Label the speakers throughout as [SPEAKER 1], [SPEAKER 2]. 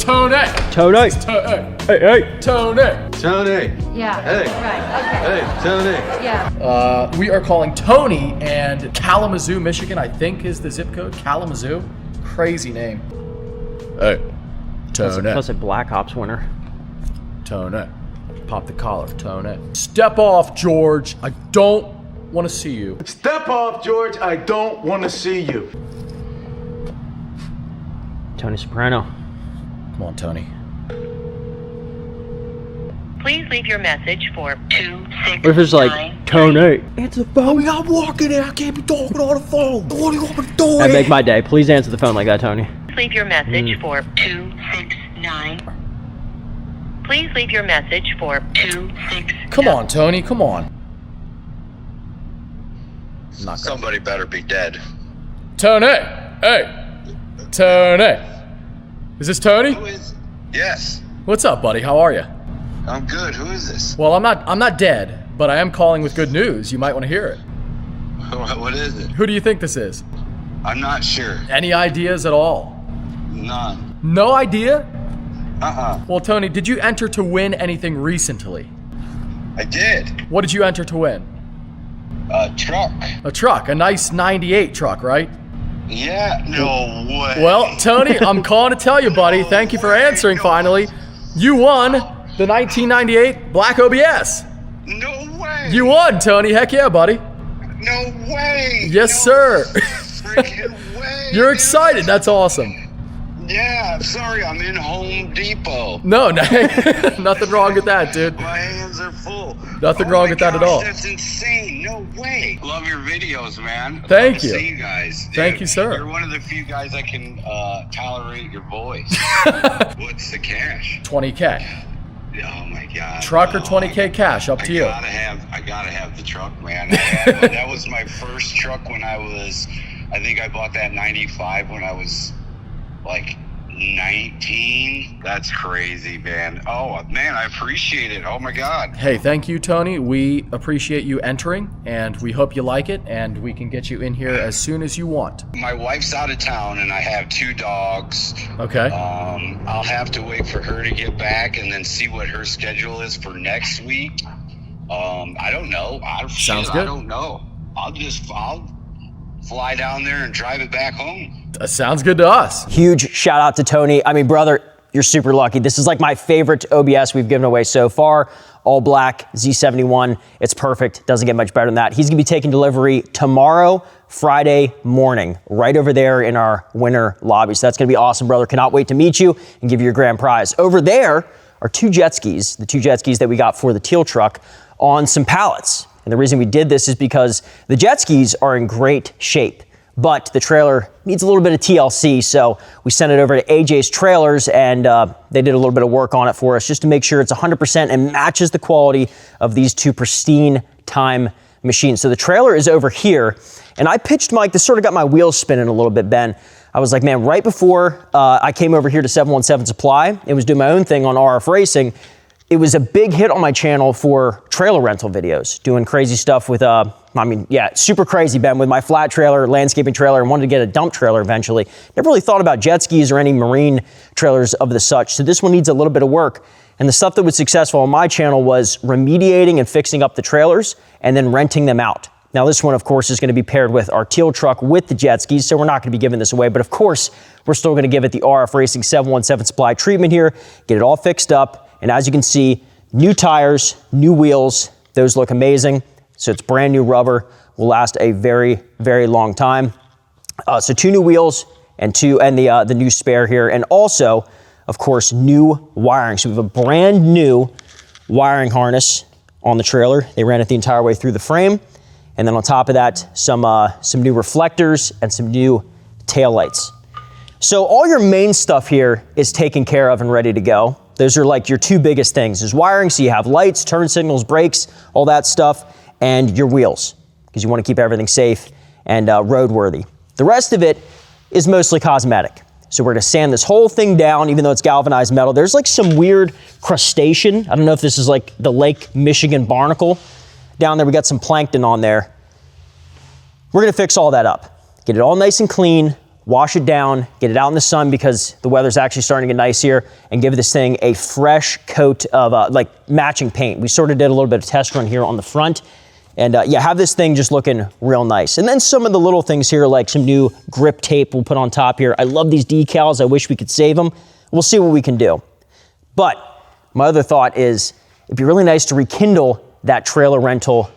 [SPEAKER 1] Tony.
[SPEAKER 2] Tony.
[SPEAKER 1] Hey, hey. Tony.
[SPEAKER 3] Tony.
[SPEAKER 4] Yeah.
[SPEAKER 3] Hey.
[SPEAKER 4] Right. Okay.
[SPEAKER 3] Hey, Tony.
[SPEAKER 4] Yeah.
[SPEAKER 1] We are calling Tony, and Kalamazoo, Michigan, I think is the zip code. Kalamazoo. Crazy name. Hey. Tony.
[SPEAKER 2] Plus a Black Ops winner.
[SPEAKER 1] Tony. Pop the collar. Tony. Step off, George. I don't want to see you.
[SPEAKER 3] Step off, George. I don't want to see you.
[SPEAKER 2] Tony Soprano.
[SPEAKER 1] Come on, Tony.
[SPEAKER 5] Please leave your message for 269.
[SPEAKER 2] What if it's like, Tony? Answer the phone.
[SPEAKER 1] I'm walking in. I can't be talking on the phone. What do you want me to do?
[SPEAKER 2] That'd make my day. Please answer the phone like that, Tony.
[SPEAKER 5] Please leave your message for 269. Please leave your message for 269.
[SPEAKER 1] Come on, Tony. Come on.
[SPEAKER 6] Somebody better be dead.
[SPEAKER 1] Tony. Hey. Tony. Is this Tony?
[SPEAKER 6] Who is? Yes.
[SPEAKER 1] What's up, buddy? How are you?
[SPEAKER 6] I'm good. Who is this?
[SPEAKER 1] Well, I'm not dead, but I am calling with good news. You might want to hear it.
[SPEAKER 6] What is it?
[SPEAKER 1] Who do you think this is?
[SPEAKER 6] I'm not sure.
[SPEAKER 1] Any ideas at all?
[SPEAKER 6] None.
[SPEAKER 1] No idea?
[SPEAKER 6] Uh-uh.
[SPEAKER 1] Well, Tony, did you enter to win anything recently?
[SPEAKER 6] I did.
[SPEAKER 1] What did you enter to win?
[SPEAKER 6] A truck.
[SPEAKER 1] A truck, a nice 98 truck, right?
[SPEAKER 6] Yeah. No way.
[SPEAKER 1] Well, Tony, I'm calling to tell you, buddy. Thank you for answering finally. You won the 1998 Black OBS.
[SPEAKER 6] No way.
[SPEAKER 1] You won, Tony. Heck yeah, buddy.
[SPEAKER 6] No way.
[SPEAKER 1] Yes,
[SPEAKER 6] no
[SPEAKER 1] sir.
[SPEAKER 6] Freaking way.
[SPEAKER 1] You're
[SPEAKER 6] dude.
[SPEAKER 1] excited. That's awesome.
[SPEAKER 6] Yeah. Sorry, I'm in Home Depot.
[SPEAKER 1] No, nothing wrong with that, dude.
[SPEAKER 6] My hands are full.
[SPEAKER 1] Nothing wrong with that at all.
[SPEAKER 6] That's insane. No way. Love your videos, man.
[SPEAKER 1] Thank
[SPEAKER 6] Love to
[SPEAKER 1] you.
[SPEAKER 6] see you guys. Dude,
[SPEAKER 1] Thank you, sir.
[SPEAKER 6] You're one of the few guys that can tolerate your voice. What's the cash?
[SPEAKER 1] 20K.
[SPEAKER 6] Oh my God.
[SPEAKER 1] Truck or 20K cash, up to you.
[SPEAKER 6] I gotta have the truck, man. That was my first truck when I think I bought that 95 when I was like 19. That's crazy, man. Oh man, I appreciate it. Oh my God.
[SPEAKER 1] Hey, thank you, Tony. We appreciate you entering, and we hope you like it, and we can get you in here as soon as you want.
[SPEAKER 6] My wife's out of town, and I have 2 dogs.
[SPEAKER 1] Okay.
[SPEAKER 6] I'll have to wait for her to get back and then see what her schedule is for next week. I don't know.
[SPEAKER 1] Sounds good.
[SPEAKER 6] I don't know. I'll fly down there and drive it back home.
[SPEAKER 1] That sounds good to us.
[SPEAKER 2] Huge shout out to Tony. I mean, brother, you're super lucky. This is like my favorite OBS we've given away so far. All black, Z71. It's perfect. Doesn't get much better than that. He's gonna be taking delivery tomorrow, Friday morning, right over there in our winter lobby. So that's gonna be awesome, brother. Cannot wait to meet you and give you your grand prize. Over there are 2 jet skis, the 2 jet skis that we got for the teal truck on some pallets. And the reason we did this is because the jet skis are in great shape, but the trailer needs a little bit of TLC, so we sent it over to AJ's Trailers, and they did a little bit of work on it for us just to make sure it's 100% and matches the quality of these 2 pristine time machines. So the trailer is over here, and I pitched Mike, this sort of got my wheels spinning a little bit, Ben. I was like, man, right before I came over here to 717 Supply and was doing my own thing on RF Racing, it was a big hit on my channel for trailer rental videos, doing crazy stuff with, super crazy, Ben, with my flat trailer, landscaping trailer, and wanted to get a dump trailer eventually. Never really thought about jet skis or any marine trailers of the such, so this one needs a little bit of work. And the stuff that was successful on my channel was remediating and fixing up the trailers and then renting them out. Now this one, of course, is gonna be paired with our teal truck with the jet skis, so we're not gonna be giving this away, but of course, we're still gonna give it the RF Racing 717 Supply treatment here, get it all fixed up. And as you can see, new tires, new wheels, those look amazing. So it's brand new rubber, will last a very, very long time. So 2 new wheels and the new spare here. And also, of course, new wiring. So we have a brand new wiring harness on the trailer. They ran it the entire way through the frame. And then on top of that, some new reflectors and some new taillights. So all your main stuff here is taken care of and ready to go. Those are like your 2 biggest things. There's wiring, so you have lights, turn signals, brakes, all that stuff, and your wheels, because you want to keep everything safe and roadworthy. The rest of it is mostly cosmetic. So we're gonna sand this whole thing down, even though it's galvanized metal. There's like some weird crustacean. I don't know if this is like the Lake Michigan barnacle. Down there, we got some plankton on there. We're gonna fix all that up. Get it all nice and clean, wash it down, get it out in the sun because the weather's actually starting to get nice here, and give this thing a fresh coat of like matching paint. We sort of did a little bit of test run here on the front, and yeah, have this thing just looking real nice. And then some of the little things here, like some new grip tape we'll put on top here. I love these decals. I wish we could save them. We'll see what we can do. But my other thought is it'd be really nice to rekindle that trailer rental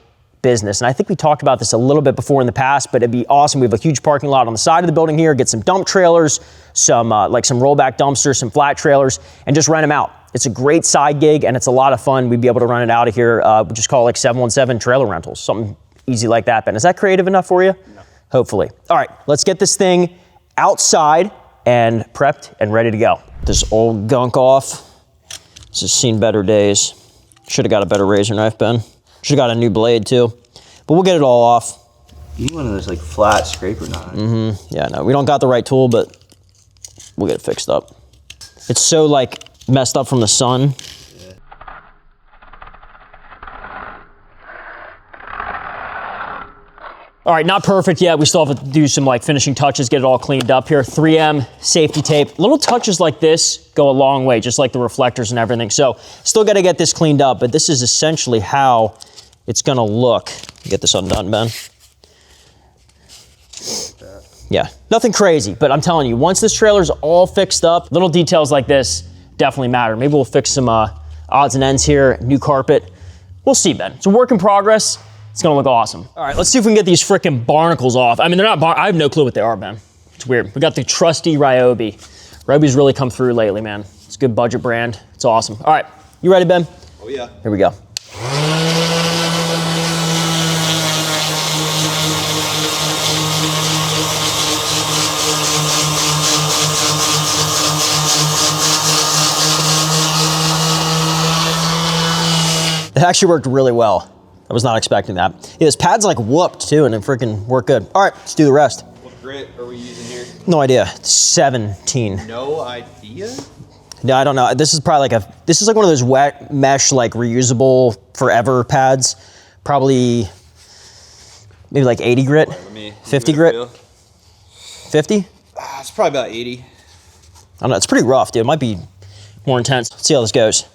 [SPEAKER 2] business. And I think we talked about this a little bit before in the past, but it'd be awesome. We have a huge parking lot on the side of the building here, get some dump trailers, some like some rollback dumpsters, some flat trailers, and just rent them out. It's a great side gig and it's a lot of fun. We'd be able to run it out of here. We'll just call it like 717 trailer rentals, something easy like that, Ben. Is that creative enough for you? No. Hopefully. All right, let's get this thing outside and prepped and ready to go. This old gunk off. This has seen better days. Should have got a better razor knife, Ben. Should have got a new blade too, but we'll get it all off.
[SPEAKER 4] You need one of those like flat scraper knives.
[SPEAKER 2] Yeah, no, we don't got the right tool, but we'll get it fixed up. It's so like messed up from the sun. All right, not perfect yet. We still have to do some like finishing touches, get it all cleaned up here. 3M safety tape. Little touches like this go a long way, just like the reflectors and everything. So still got to get this cleaned up, but this is essentially how it's gonna look. Get this undone, Ben. Yeah, nothing crazy, but I'm telling you, once this trailer's all fixed up, little details like this definitely matter. Maybe we'll fix some odds and ends here, new carpet. We'll see, Ben. It's a work in progress. It's gonna look awesome. All right, let's see if we can get these frickin' barnacles off. I mean, they're not I have no clue what they are, Ben. It's weird. We got the trusty Ryobi. Ryobi's really come through lately, man. It's a good budget brand. It's awesome. All right, you ready, Ben?
[SPEAKER 4] Oh yeah.
[SPEAKER 2] Here we go. It actually worked really well. I was not expecting that. Yeah, this pad's like whooped too, and it freaking worked good. All right, let's do the rest.
[SPEAKER 4] What grit are we using here?
[SPEAKER 2] No idea. 17.
[SPEAKER 4] No idea?
[SPEAKER 2] No, I don't know. This is probably like this is like one of those wet mesh, like reusable forever pads. Probably maybe like 80 grit, 50 grit. 50?
[SPEAKER 4] It's probably about 80.
[SPEAKER 2] I don't know. It's pretty rough, dude. It might be more intense. Let's see how this goes.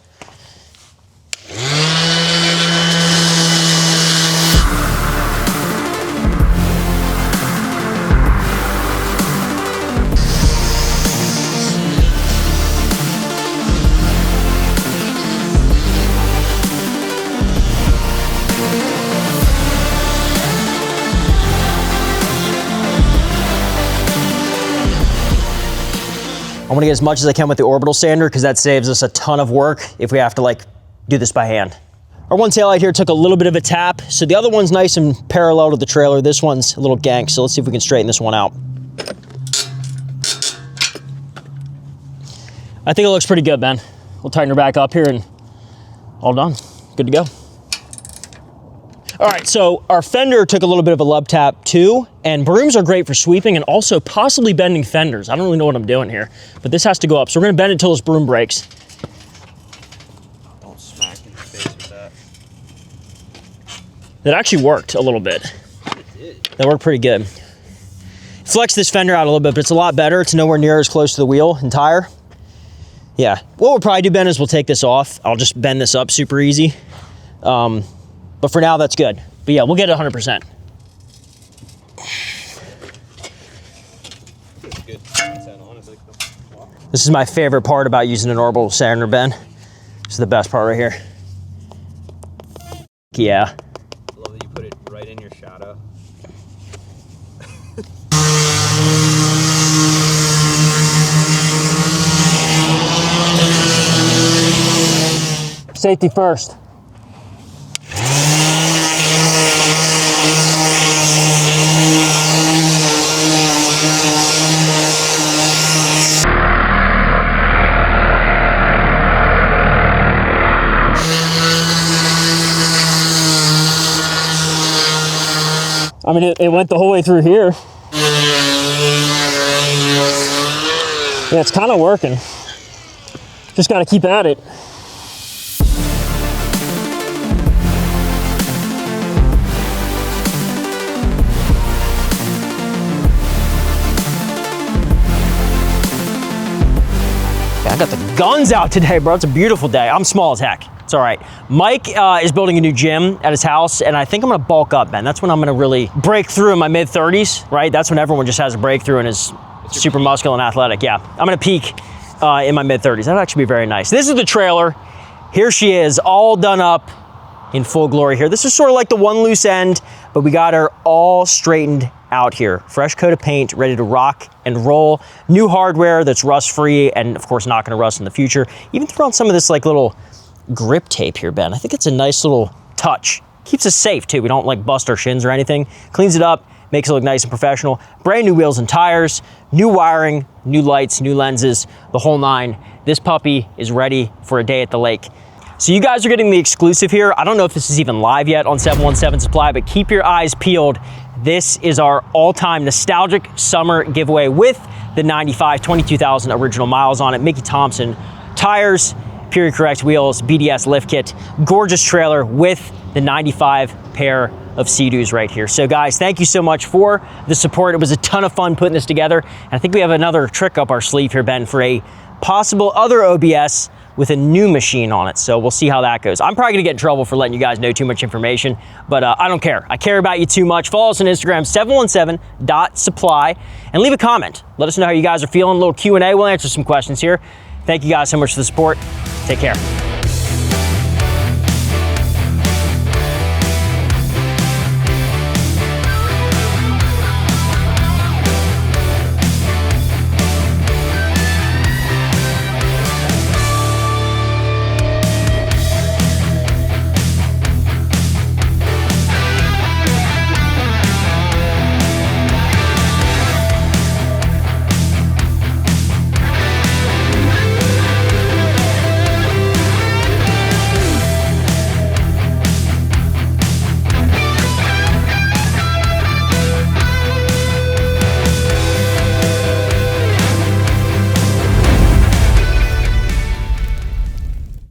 [SPEAKER 2] I want to get as much as I can with the orbital sander because that saves us a ton of work if we have to like do this by hand. Our one taillight here took a little bit of a tap, so the other one's nice and parallel to the trailer. This one's a little gank, so let's see if we can straighten this one out. I think it looks pretty good, Ben. We'll tighten her back up here and all done. Good to go. All right, so our fender took a little bit of a lub tap too, and brooms are great for sweeping and also possibly bending fenders. I don't really know what I'm doing here, but this has to go up. So we're gonna bend it until this broom breaks.
[SPEAKER 4] Don't smack in the face with that.
[SPEAKER 2] That actually worked a little bit.
[SPEAKER 4] It did.
[SPEAKER 2] That worked pretty good. Flex this fender out a little bit, but it's a lot better. It's nowhere near as close to the wheel and tire. Yeah, what we'll probably do, Ben, is we'll take this off. I'll just bend this up super easy. But for now, that's good. But yeah, we'll get it 100%.
[SPEAKER 4] It's good. Honestly.
[SPEAKER 2] This is my favorite part about using an orbital sander, Ben. This is the best part right here. Yeah.
[SPEAKER 4] I love that you put it right in your shadow.
[SPEAKER 2] Safety first. I mean, it went the whole way through here. Yeah, it's kind of working. Just got to keep at it. got the guns out today, bro. It's a beautiful day. I'm small as heck. It's all right. Mike is building a new gym at his house, and I think I'm gonna bulk up, man. That's when I'm gonna really break through in my mid-30s, right? That's when everyone just has a breakthrough and is super muscular and athletic. Yeah, I'm gonna peak in my mid-30s. That'd actually be very nice. This is the trailer. Here she is, all done up in full glory here. This is sort of like the one loose end, but we got her all straightened out here. Fresh coat of paint, ready to rock and roll. New hardware that's rust-free and of course not gonna rust in the future. Even throw on some of this like little grip tape here, Ben. I think it's a nice little touch. Keeps us safe too. We don't like bust our shins or anything. Cleans it up, makes it look nice and professional. Brand new wheels and tires, new wiring, new lights, new lenses, the whole nine. This puppy is ready for a day at the lake. So you guys are getting the exclusive here. I don't know if this is even live yet on 717 Supply, but keep your eyes peeled. This is our all-time nostalgic summer giveaway with the 95, 22,000 original miles on it. Mickey Thompson tires, period correct wheels, BDS lift kit, gorgeous trailer with the 95 pair of Seadoos right here. So guys, thank you so much for the support. It was a ton of fun putting this together. And I think we have another trick up our sleeve here, Ben, for a possible other OBS with a new machine on it. So we'll see how that goes. I'm probably gonna get in trouble for letting you guys know too much information, but I don't care. I care about you too much. Follow us on Instagram, 717.supply, and leave a comment. Let us know how you guys are feeling. A little Q&A, we'll answer some questions here. Thank you guys so much for the support. Take care.